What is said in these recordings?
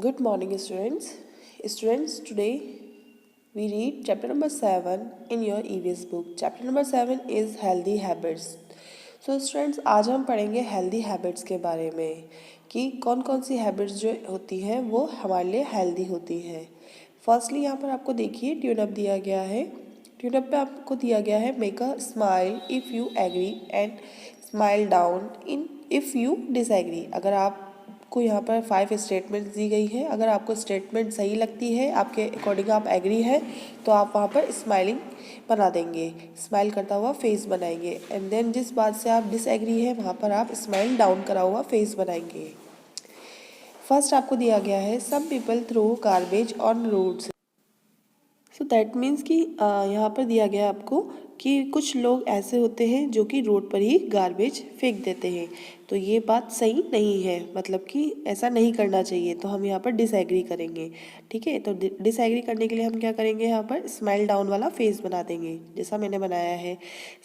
Good morning, students. Students, today we read chapter number 7 in your EVS book. Chapter number 7 is healthy habits. So, students, आज हम पढ़ेंगे healthy habits के बारे में कि कौन कौन सी हैबिट्स जो होती हैं वो हमारे लिए हेल्दी होती हैं. फर्स्टली यहाँ पर आपको देखिए ट्यून अप दिया गया है. ट्यून अप पे आपको दिया गया है make a smile if you agree and smile down in if you disagree. अगर आप को यहाँ पर 5 स्टेटमेंट्स दी गई है. अगर आपको स्टेटमेंट सही लगती है, आपके अकॉर्डिंग आप एग्री है, तो आप वहाँ पर स्माइलिंग बना देंगे, स्माइल करता हुआ फेस बनाएंगे. एंड देन जिस बात से आप डिसएग्री है वहाँ पर आप स्माइल डाउन करा हुआ फेस बनाएंगे. फर्स्ट आपको दिया गया है some people throw garbage on roads. So that means कि यहाँ पर दिया गया आपको कि कुछ लोग ऐसे होते हैं जो कि रोड पर ही गार्बेज फेंक देते हैं. तो ये बात सही नहीं है, मतलब कि ऐसा नहीं करना चाहिए. तो हम यहाँ पर डिसएग्री करेंगे. ठीक है, तो डिसएग्री करने के लिए हम क्या करेंगे, यहाँ पर स्माइल डाउन वाला फेस बना देंगे जैसा मैंने बनाया है.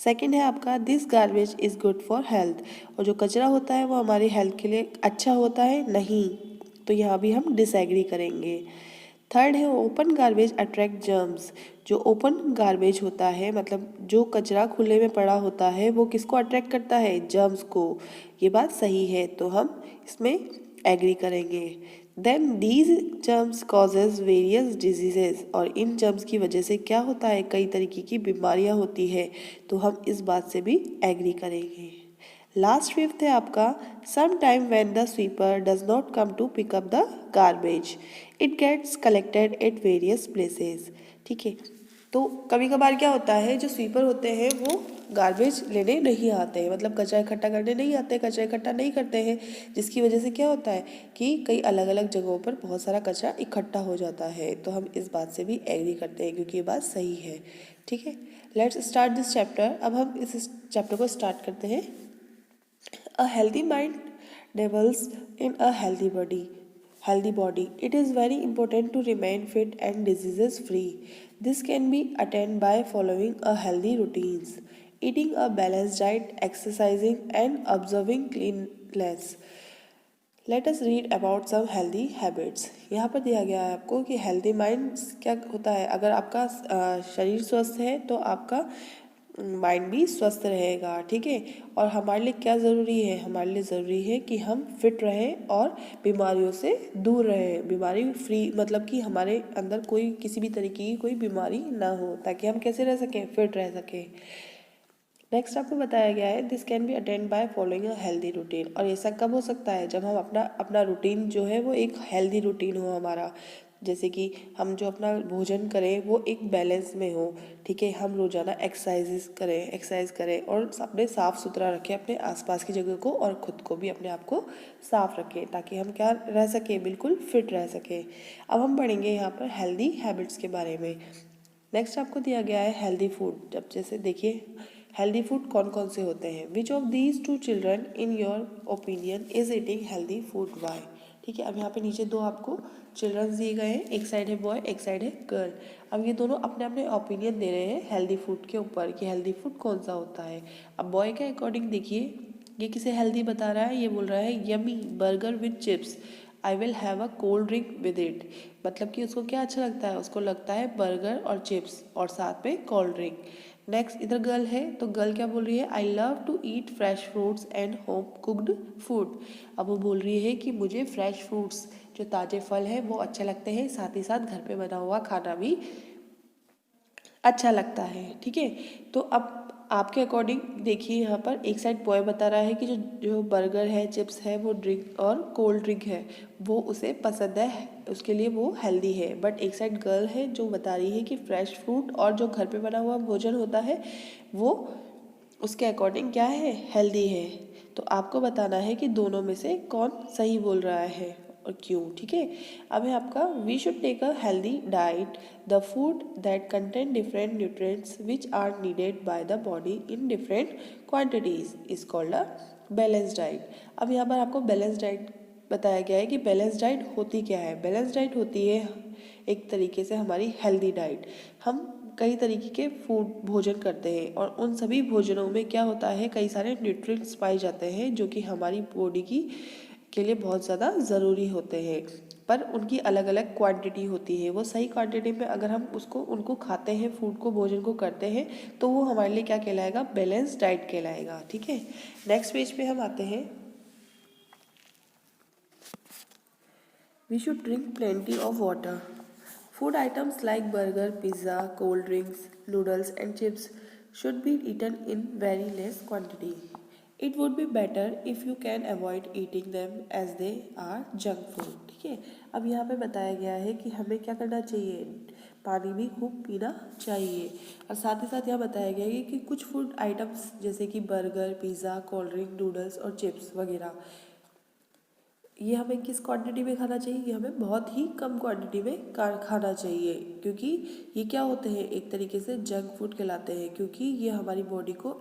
सेकंड है आपका this garbage is good for health. और जो कचरा होता है वो हमारी हेल्थ के लिए अच्छा होता है नहीं, तो यहाँ भी हम डिसएग्री करेंगे. थर्ड है ओपन गार्बेज अट्रैक्ट जर्म्स. जो ओपन गार्बेज होता है, मतलब जो कचरा खुले में पड़ा होता है, वो किसको अट्रैक्ट करता है, जर्म्स को. ये बात सही है, तो हम इसमें एग्री करेंगे. Then these germs causes various diseases. और इन जर्म्स की वजह से क्या होता है, कई तरीके की बीमारियां होती है, तो हम इस बात से भी एग्री करेंगे. लास्ट फिफ्थ है आपका some time when the sweeper does not come to pick up the garbage it gets collected at various places. ठीक है, तो कभी कभार क्या होता है, जो स्वीपर होते हैं वो गार्बेज लेने नहीं आते हैं, मतलब कचरा इकट्ठा करने नहीं आते, कचरा इकट्ठा नहीं करते हैं, जिसकी वजह से क्या होता है कि कई अलग अलग जगहों पर बहुत सारा कचरा इकट्ठा हो जाता है. तो हम इस बात से भी एग्री करते हैं क्योंकि ये बात सही है. ठीक है, लेट्स स्टार्ट दिस चैप्टर. अब हम इस चैप्टर को स्टार्ट करते हैं. A healthy mind develops in a healthy body. Healthy body. It is very important to remain fit and diseases free. This can be attained by following a healthy routines, eating a balanced diet, exercising, and observing cleanliness. Let us read about some healthy habits. यहाँ पर दिया गया है आपको कि healthy mind क्या होता है. अगर आपका शरीर स्वस्थ है तो आपका माइंड भी स्वस्थ रहेगा. ठीक है, और हमारे लिए क्या ज़रूरी है, हमारे लिए ज़रूरी है कि हम फिट रहें और बीमारियों से दूर रहें, बीमारी फ्री, मतलब कि हमारे अंदर कोई किसी भी तरीके की कोई बीमारी ना हो, ताकि हम कैसे रह सकें, फिट रह सकें. नेक्स्ट आपको बताया गया है this can be attend by following a healthy routine. और ऐसा कब हो सकता है, जब हम अपना अपना रूटीन जो है वो एक हेल्दी रूटीन हो हमारा. जैसे कि हम जो अपना भोजन करें वो एक बैलेंस में हो. ठीक है, हम रोज़ाना एक्सरसाइज करें और अपने साफ़ सुथरा रखें अपने आसपास की जगह को, और ख़ुद को भी अपने आप को साफ़ रखें, ताकि हम क्या रह सकें, बिल्कुल फिट रह सकें. अब हम पढ़ेंगे यहाँ पर हेल्दी हैबिट्स के बारे में. नेक्स्ट आपको दिया गया है हेल्दी फूड. जब जैसे देखिए हेल्दी फूड कौन कौन से होते हैं. Which of these two children in your opinion is eating healthy food Y. ठीक है, अब यहाँ पे नीचे दो आपको चिल्ड्रंस दिए गए हैं, एक साइड है बॉय, एक साइड है गर्ल. अब ये दोनों अपने अपने ओपिनियन दे रहे हैं हेल्दी फूड के ऊपर कि हेल्दी फूड कौन सा होता है. अब बॉय के अकॉर्डिंग देखिए, ये किसे हेल्दी बता रहा है, ये बोल रहा है yummy burger with chips, I will have a cold drink with it. मतलब कि उसको क्या अच्छा लगता है, उसको लगता है बर्गर और चिप्स और साथ में कोल्ड ड्रिंक. नेक्स्ट इधर गर्ल है, तो गर्ल क्या बोल रही है, I love to eat fresh fruits and home cooked food. अब वो बोल रही है कि मुझे फ्रेश फ्रूट्स, जो ताज़े फल हैं वो अच्छे लगते हैं, साथ ही साथ घर पे बना हुआ खाना भी अच्छा लगता है. ठीक है, तो अब आपके अकॉर्डिंग देखिए, यहाँ पर एक साइड बॉय बता रहा है कि जो जो बर्गर है, चिप्स है, वो ड्रिंक और कोल्ड ड्रिंक है वो उसे पसंद है, उसके लिए वो हेल्दी है. बट एक साइड गर्ल है जो बता रही है कि फ्रेश फ्रूट और जो घर पे बना हुआ भोजन होता है वो उसके अकॉर्डिंग क्या है, हेल्दी है. तो आपको बताना है कि दोनों में से कौन सही बोल रहा है और क्यों. ठीक है, अब है आपका we should take a healthy diet. The food that contain different nutrients which are needed by the body in different quantities is called a balance diet. अब यहाँ पर आपको बैलेंस डाइट बताया गया है कि बैलेंस डाइट होती क्या है. बैलेंस डाइट होती है एक तरीके से हमारी हेल्दी डाइट. हम कई तरीके के फूड भोजन करते हैं और उन सभी भोजनों में क्या होता है, कई सारे न्यूट्रिएंट्स पाए जाते हैं जो कि हमारी बॉडी की के लिए बहुत ज़्यादा ज़रूरी होते हैं. पर उनकी अलग अलग क्वांटिटी होती है। वो सही क्वांटिटी में अगर हम उनको खाते हैं, फूड को, भोजन को करते हैं, तो वो हमारे लिए क्या कहलाएगा? बैलेंस डाइट कहलाएगा। ठीक है, नेक्स्ट पेज पे हम आते हैं। We should drink plenty of water. Food items like burger, pizza, cold drinks, noodles and chips should be eaten in very less quantity. It would be better if you can avoid eating them as they are junk food. ठीक है, अब यहाँ पे बताया गया है कि हमें क्या करना चाहिए? पानी भी खूब पीना चाहिए। और साथ ही साथ यहाँ बताया गया है कि कुछ फूड आइटम्स जैसे कि burger, pizza, cold drink, noodles और चिप्स वगैरह, ये हमें किस क्वांटिटी में खाना चाहिए? ये हमें बहुत ही कम क्वांटिटी में खाना चाहिए, क्योंकि ये क्या होते हैं? एक तरीके से जंक फूड कहलाते हैं, क्योंकि ये हमारी बॉडी को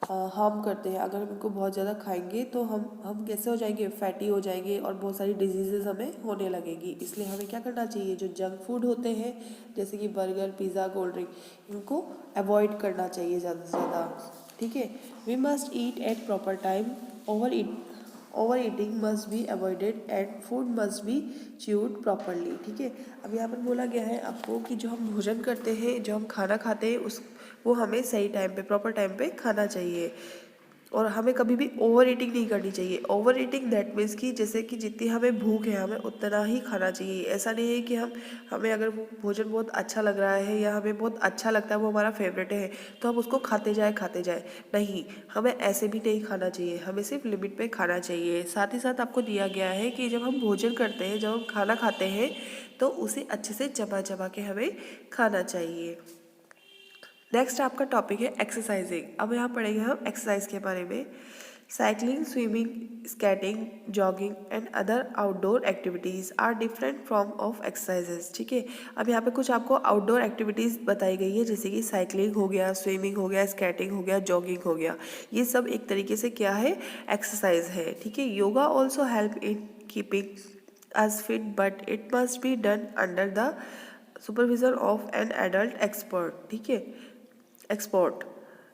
हार्म करते हैं। अगर हम इनको बहुत ज़्यादा खाएंगे तो हम कैसे हो जाएंगे? फैटी हो जाएंगे और बहुत सारी डिजीजेस हमें होने लगेगी। इसलिए हमें क्या करना चाहिए? जो जंक फूड होते हैं जैसे कि बर्गर, पिज़्ज़ा, कोल्ड ड्रिंक, इनको अवॉइड करना चाहिए ज़्यादा से ज़्यादा। ठीक है, we must eat at proper time. Over eating must be avoided and food must be chewed properly. ठीक है, अब यहाँ पर बोला गया है आपको कि जो हम भोजन करते हैं, जो हम खाना खाते हैं, वो हमें सही टाइम पे, प्रॉपर टाइम पे खाना चाहिए। और हमें कभी भी ओवर ईटिंग नहीं करनी चाहिए। ओवर ईटिंग दैट मीन्स कि जैसे कि जितनी हमें भूख है हमें उतना ही खाना चाहिए। ऐसा नहीं है कि हमें अगर वो भोजन बहुत अच्छा लग रहा है या हमें बहुत अच्छा लगता है, वो हमारा फेवरेट है, तो हम उसको खाते जाए। नहीं, हमें ऐसे भी नहीं खाना चाहिए, हमें सिर्फ लिमिट में खाना चाहिए। साथ ही साथ आपको दिया गया है कि जब हम भोजन करते हैं, जब हम खाना खाते हैं, तो उसे अच्छे से चबा के हमें खाना चाहिए। नेक्स्ट आपका टॉपिक है एक्सरसाइजिंग। अब यहाँ पढ़ेंगे हम एक्सरसाइज के बारे में। Cycling, swimming, skating, jogging and other outdoor activities are different form of exercises. ठीक है, अब यहाँ पे कुछ आपको आउटडोर एक्टिविटीज़ बताई गई है, जैसे कि साइकिलिंग हो गया, स्विमिंग हो गया, स्केटिंग हो गया, जॉगिंग हो गया। ये सब एक तरीके से क्या है? एक्सरसाइज है। ठीक है, yoga also help in keeping us fit but it must be done under the supervision of an adult expert. ठीक है, एक्सपर्ट।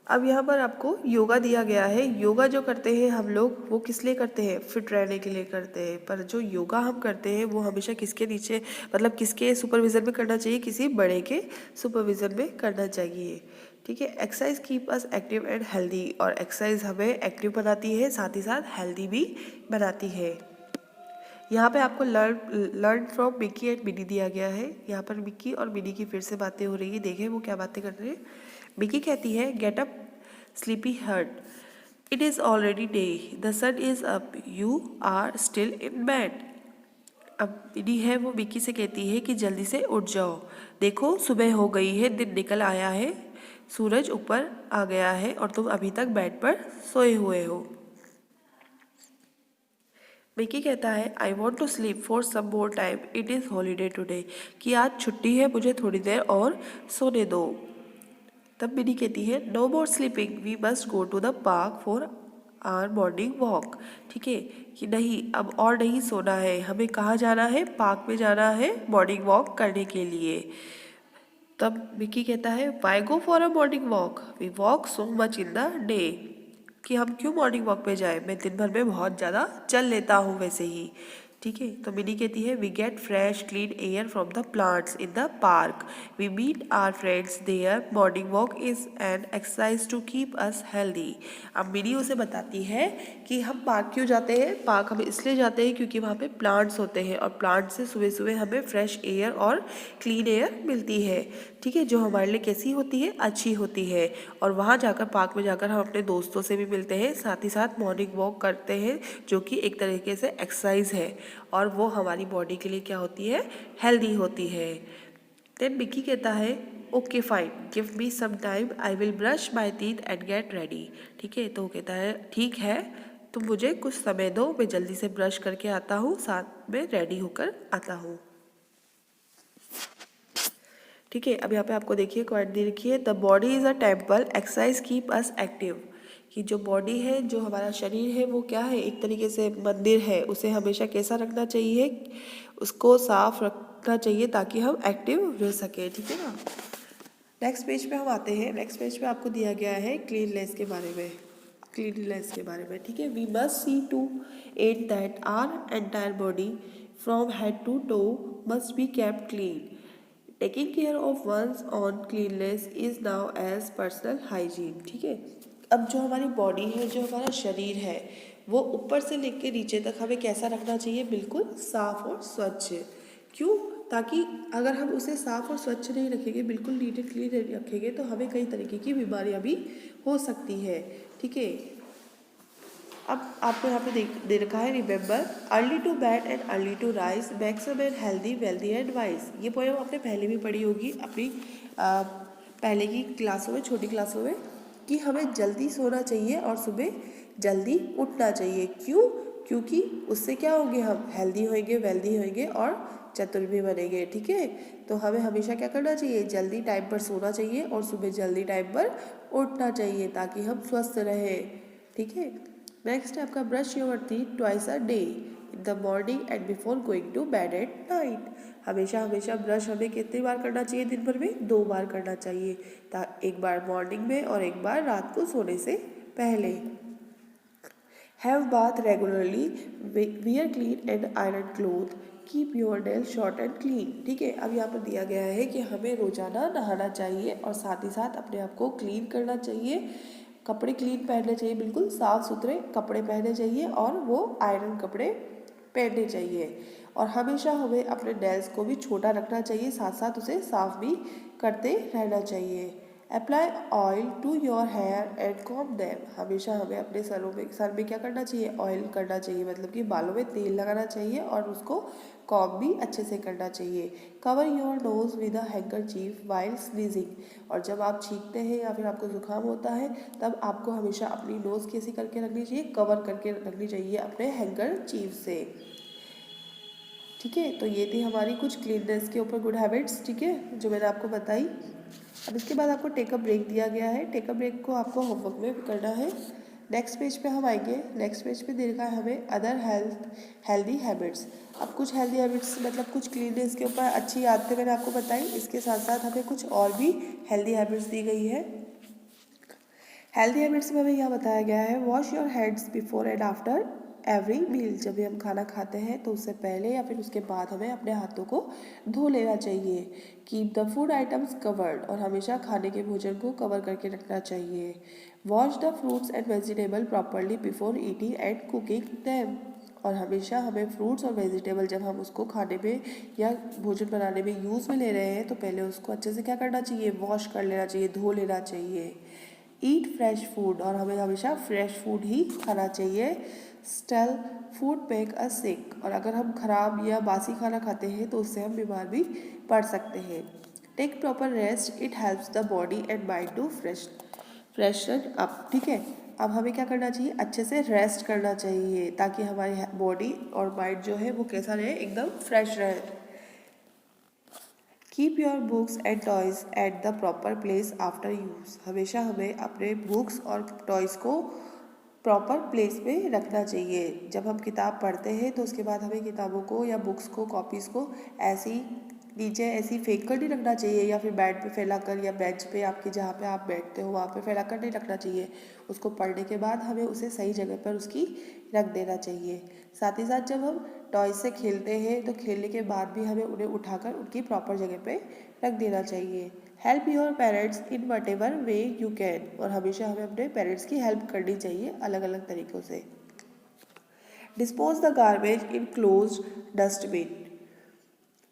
अब यहाँ पर आपको योगा दिया गया है। योगा जो करते हैं हम लोग, वो किस लिए करते हैं? फिट रहने के लिए करते हैं। पर जो योगा हम करते हैं वो हमेशा किसके नीचे, मतलब किसके सुपरविजन में करना चाहिए? किसी बड़े के सुपरविजन में करना चाहिए। ठीक है, exercise keep us active and healthy. और एक्सरसाइज हमें एक्टिव बनाती है, साथ ही साथ हेल्दी भी बनाती है। यहाँ पे आपको learn from Mickey and mini दिया गया है। यहाँ पर मिकी और मिनी की फिर से बातें हो रही है। देखें वो क्या बातें कर रहे हैं। मिकी कहती है, get up sleepy head, it is already day, the sun is up, you are still in bed. अब मिनी है वो मिकी से कहती है कि जल्दी से उठ जाओ, देखो सुबह हो गई है, दिन निकल आया है, सूरज ऊपर आ गया है और तुम अभी तक बेड पर सोए हुए हो। मिकी कहता है, I want to sleep for some more time, it is holiday today, कि आज छुट्टी है, मुझे थोड़ी देर और सोने दो। तब मिनी कहती है, no more sleeping, we must go to the park for our morning walk. ठीक है, कि नहीं अब और नहीं सोना है, हमें कहाँ जाना है? पार्क में जाना है मॉर्निंग वॉक करने के लिए। तब मिकी कहता है, why go for a morning walk, we walk so much in the day, कि हम क्यों मॉर्निंग वॉक पे जाए, मैं दिन भर में बहुत ज़्यादा चल लेता हूँ वैसे ही। ठीक है, तो मिनी कहती है, we get fresh clean air from the plants in the park, we meet our friends there, morning walk is an exercise to keep us healthy. अब मिनी उसे बताती है कि हम पार्क क्यों जाते हैं। पार्क हम इसलिए जाते हैं क्योंकि वहाँ पे प्लांट्स होते हैं और प्लांट से सुबह सुबह हमें फ्रेश एयर और क्लीन एयर मिलती है। ठीक है, जो हमारे लिए कैसी होती है? अच्छी होती है। और वहाँ जाकर, पार्क में जाकर हम अपने दोस्तों से भी मिलते हैं, साथ ही साथ मॉर्निंग वॉक करते हैं, जो कि एक तरीके से एक्सरसाइज है और वो हमारी बॉडी के लिए क्या होती है? हेल्दी होती है। देन मिकी कहता है, okay fine, give me some time, I will brush my teeth and get ready. ठीक है, तो वो कहता है, ठीक है, तुम मुझे कुछ समय दो, मैं जल्दी से ब्रश करके आता हूँ, साथ में रेडी होकर आता हूँ। ठीक है, अब यहाँ पे आपको देखिए क्वाइट दे रखी है, the body is a temple, exercise keep us active. कि जो बॉडी है, जो हमारा शरीर है, वो क्या है? एक तरीके से मंदिर है, उसे हमेशा कैसा रखना चाहिए? उसको साफ रखना चाहिए ताकि हम एक्टिव रह सकें। ठीक है ना। नेक्स्ट पेज पे हम आते हैं। नेक्स्ट पेज पे आपको दिया गया है क्लीननेस के बारे में। क्लीननेस के बारे में, ठीक है, we must see to it that our entire body from head to toe must be kept clean. Taking care of one's own cleanliness is known as personal hygiene. ठीक है, अब जो हमारी बॉडी है, जो हमारा शरीर है, वो ऊपर से लेकर नीचे तक हमें कैसा रखना चाहिए, बिल्कुल साफ और स्वच्छ। क्यों? ताकि अगर हम उसे साफ और स्वच्छ नहीं रखेंगे, बिल्कुल नीट एंड क्लीन रखेंगे, तो हमें कई तरीके की बीमारियां भी हो सकती है। ठीक है, अब आपको यहाँ पे दे रखा है, remember early to bed and early to rise makes a man healthy wealthy and wise. ये पोएम आपने पहले भी पढ़ी होगी अपनी पहले की क्लासों में, छोटी क्लासों में, कि हमें जल्दी सोना चाहिए और सुबह जल्दी उठना चाहिए। क्यों? क्योंकि उससे क्या होंगे, हम हेल्दी होंगे, वेल्दी होंगे और चतुर भी बनेंगे। ठीक है, तो हमें हमेशा क्या करना चाहिए, जल्दी टाइम पर सोना चाहिए और सुबह जल्दी टाइम पर उठना चाहिए, ताकि हम स्वस्थ रहें। ठीक है, नेक्स्ट है आपका brush your teeth twice a day in the morning and before going to bed at night. हमेशा हमेशा ब्रश हमें कितनी बार करना चाहिए, दिन भर में 2 बार करना चाहिए, एक बार मॉर्निंग में और एक बार रात को सोने से पहले। Have bath regularly, wear clean and iron cloth, keep your nail short and clean. ठीक है, अब यहाँ पर दिया गया है कि हमें रोजाना नहाना चाहिए और साथ ही साथ अपने आप को क्लीन करना चाहिए, कपड़े क्लीन पहनने चाहिए, बिल्कुल साफ़ सुथरे कपड़े पहनने चाहिए और वो आयरन कपड़े पहनने चाहिए। और हमेशा हमें अपने नेल्स को भी छोटा रखना चाहिए, साथ साथ उसे साफ भी करते रहना चाहिए। Apply oil to your hair and comb them. हमेशा हमें अपने सर में क्या करना चाहिए, ऑयल करना चाहिए, मतलब कि बालों में तेल लगाना चाहिए और उसको कॉम्ब भी अच्छे से करना चाहिए। Cover your nose with a handkerchief while sneezing. और जब आप छींकते हैं या फिर आपको जुकाम होता है, तब आपको हमेशा अपनी नोज़ कैसी करके रखनी चाहिए, कवर करके रखनी चाहिए अपने हैंकरचीफ से। ठीक है, तो ये थी हमारी कुछ क्लीननेस के ऊपर गुड हैबिट्स, ठीक है, जो मैंने आपको बताई। अब इसके बाद आपको टेक अ ब्रेक दिया गया है। टेक अ ब्रेक को आपको होमवर्क में करना है। नेक्स्ट पेज पे हम आएंगे। नेक्स्ट पेज पे दे रखा है हमें अदर हेल्दी हैबिट्स। अब कुछ हेल्दी हैबिट्स मतलब कुछ क्लीननेस के ऊपर अच्छी आदतें मैंने आपको बताई, इसके साथ साथ हमें कुछ और भी हेल्दी हैबिट्स दी गई है। हेल्दी हैबिट्स में हमें यह बताया गया है, wash your hands before and after every meal. जब भी हम खाना खाते हैं तो उससे पहले या फिर उसके बाद हमें अपने हाथों को धो लेना चाहिए। Keep the food items covered. और हमेशा खाने के भोजन को कवर करके रखना चाहिए। Wash the fruits and vegetable properly before eating and cooking them. और हमेशा हमें फ्रूट्स और वेजिटेबल जब हम उसको खाने में या भोजन बनाने में यूज़ में ले रहे हैं, तो पहले उसको अच्छे से क्या करना चाहिए, वॉश कर लेना चाहिए, धो लेना चाहिए। ईट फ्रेश फूड। और हमें हमेशा फ्रेश फूड ही खाना चाहिए। स्टेल फूड मेक अस सिक। और अगर हम खराब या बासी खाना खाते हैं तो उससे हम बीमार भी पड़ सकते हैं। Take proper rest, it helps the body and mind to freshen up. ठीक है, अब हमें क्या करना चाहिए, अच्छे से रेस्ट करना चाहिए, ताकि हमारी बॉडी और माइंड जो है वो कैसा रहे, एकदम फ्रेश रहे। Keep your books and toys at the proper place after use. हमेशा हमें अपने बुक्स और टॉयज़ को प्रॉपर प्लेस में रखना चाहिए। जब हम किताब पढ़ते हैं तो उसके बाद हमें किताबों को या बुक्स को, कॉपीज़ को ऐसी नीचे ऐसी फेंक कर नहीं रखना चाहिए, या फिर बेड पे फैलाकर, या बेंच पे आपके जहाँ पे आप बैठते हो वहाँ पे फैलाकर नहीं रखना चाहिए। उसको पढ़ने के बाद हमें उसे सही जगह पर उसकी रख देना चाहिए। साथ ही साथ जब हम टॉयज से खेलते हैं तो खेलने के बाद भी हमें उन्हें उठाकर उनकी प्रॉपर जगह पे रख देना चाहिए। Help your parents in what ever way you can. और हमेशा हमें अपने पेरेंट्स की हेल्प करनी चाहिए अलग अलग तरीक़ों से। Dispose the garbage in close dustbin.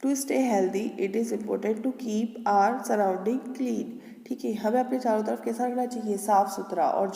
To stay healthy it is important to keep our surrounding clean. ठीक है, हमें अपने चारों तरफ कैसा रखना चाहिए, साफ़ सुथरा। और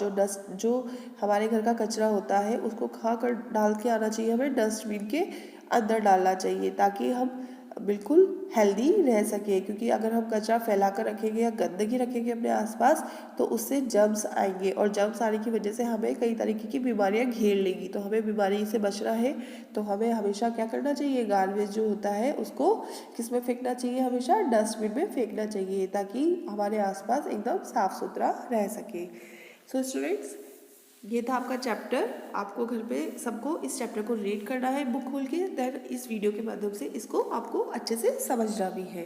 जो हमारे घर का कचरा होता है उसको खा कर डाल के आना चाहिए, हमें डस्टबिन के अंदर डालना चाहिए, ताकि हम बिल्कुल हेल्दी रह सके। क्योंकि अगर हम कचरा फैला कर रखेंगे या गंदगी रखेंगे अपने आसपास, तो उससे जर्म्स आएंगे, और जर्म्स आने की वजह से हमें कई तरीके की बीमारियां घेर लेंगी। तो हमें बीमारी से बचना है तो हमें हमेशा क्या करना चाहिए, गार्बेज जो होता है उसको किस में फेंकना चाहिए, हमेशा डस्टबिन में फेंकना चाहिए, ताकि हमारे आसपास एकदम साफ़ सुथरा रह सके। सो स्टूडेंट्स, ये था आपका चैप्टर। आपको घर पे सबको इस चैप्टर को रीड करना है बुक खोल के, देन इस वीडियो के माध्यम से इसको आपको अच्छे से समझना भी है।